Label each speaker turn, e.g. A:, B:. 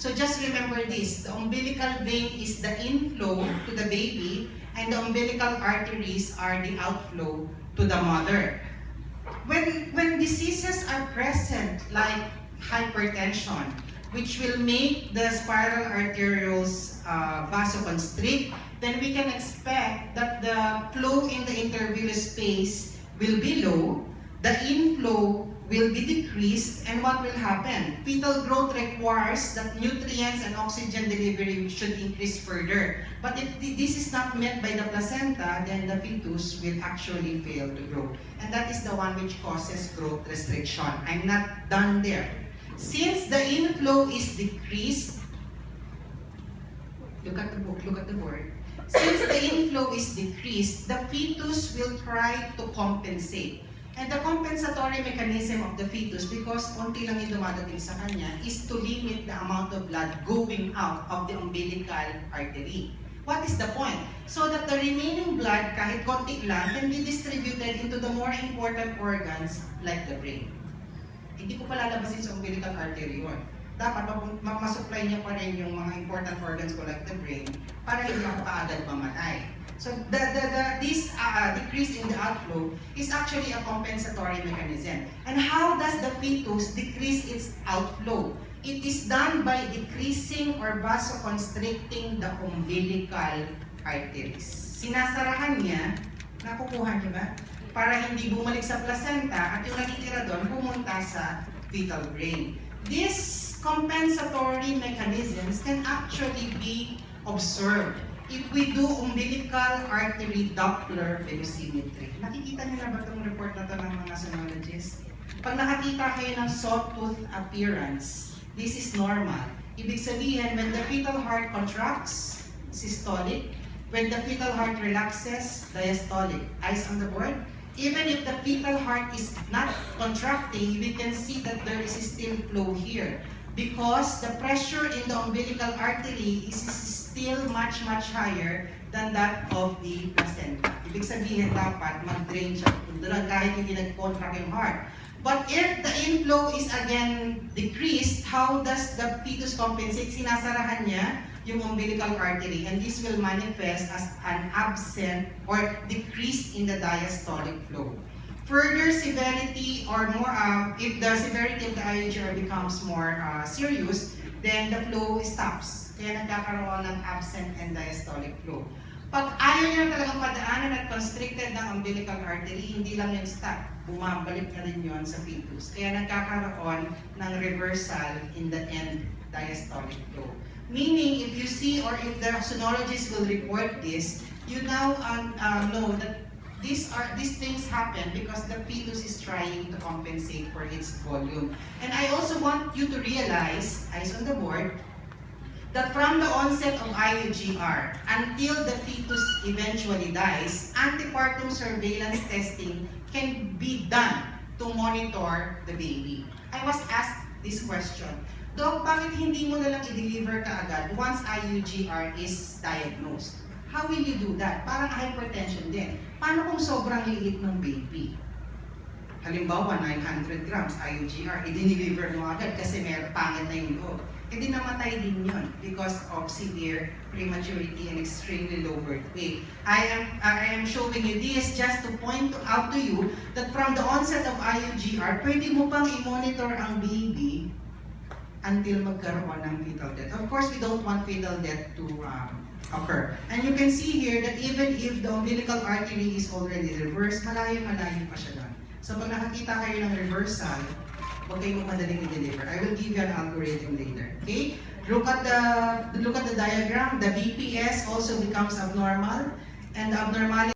A: So just remember this, the umbilical vein is the inflow to the baby, and the umbilical arteries are the outflow to the mother. When diseases are present, like hypertension, which will make the spiral arterioles vasoconstrict, then we can expect that the flow in the intervillous space will be low, the inflow will be decreased, and what will happen? Fetal growth requires that nutrients and oxygen delivery should increase further. But if this is not met by the placenta, then the fetus will actually fail to grow. And that is the one which causes growth restriction. I'm not done there. Since the inflow is decreased, look at the book, look at the board. Since the inflow is decreased, the fetus will try to compensate. And the compensatory mechanism of the fetus, because konti lang yung dumadating sa kanya, is to limit the amount of blood going out of the umbilical artery. What is the point? So that the remaining blood, kahit konti lang, can be distributed into the more important organs like the brain. Hindi ko palalabasin sa umbilical artery yun. Dapat masupply niya pa rin yung mga important organs ko like the brain para hindi ako kaagad mamatay. So this decrease in the outflow is actually a compensatory mechanism. And how does the fetus decrease its outflow? It is done by decreasing or vasoconstricting the umbilical arteries. Sinasarahan niya, nakukuha niyo ba? Para hindi bumalik sa placenta at yung natitira doon pumunta sa fetal brain. These compensatory mechanisms can actually be observed if we do umbilical artery Doppler velocimetry. Nakikita niyo na ba itong report na ito ng mga sonologists? Pag nakakita kayo ng sawtooth appearance, this is normal. Ibig sabihin, when the fetal heart contracts, systolic. When the fetal heart relaxes, diastolic. Eyes on the board. Even if the fetal heart is not contracting, we can see that there is still flow here. Because the pressure in the umbilical artery is still much higher than that of the placenta. Ibig sabihin dapat mag-drain siya doon kahit hindi nag-contract yung heart. But if the inflow is again decreased, how does the fetus compensate? Sinasarahan niya yung umbilical artery, and this will manifest as an absent or decrease in the diastolic flow. Further severity or more, if the severity of the IUGR becomes more serious, then the flow stops. Kaya nagkakaroon ng absent and diastolic flow. Pag ayaw nyo talagang padaanan at constricted ng umbilical artery, hindi lang yung stop. Bumabalik na rin yun sa fetus. Kaya nagkakaroon ng reversal in the end diastolic flow. Meaning, if you see or if the sonologist will report this, you now know that these things happen because the fetus is trying to compensate for its volume. And I also want you to realize, eyes on the board, that from the onset of IUGR until the fetus eventually dies, antepartum surveillance testing can be done to monitor the baby. I was asked this question, Doc, bakit hindi mo nalang i-deliver kaagad once IUGR is diagnosed? How will you do that? Parang hypertension din. Paano kung sobrang liit ng baby? Halimbawa, 900 grams IUGR, i-deliver mo agad kasi may pangit na yung loob. E di namatay din yun because of severe prematurity and extremely low birth weight. I am showing you this just to point out to you that from the onset of IUGR, pwede mo pang i-monitor ang baby until magkaroon ng fetal death. Of course, we don't want fetal death to occur. And you can see here that even if the umbilical artery is already reversed, malayo pa siya doon. So pag nakakita kayo ng reversal, huwag kayong madaling i-deliver. I will give you an algorithm later. Okay? Look at the diagram. The BPS also becomes abnormal, and the abnormality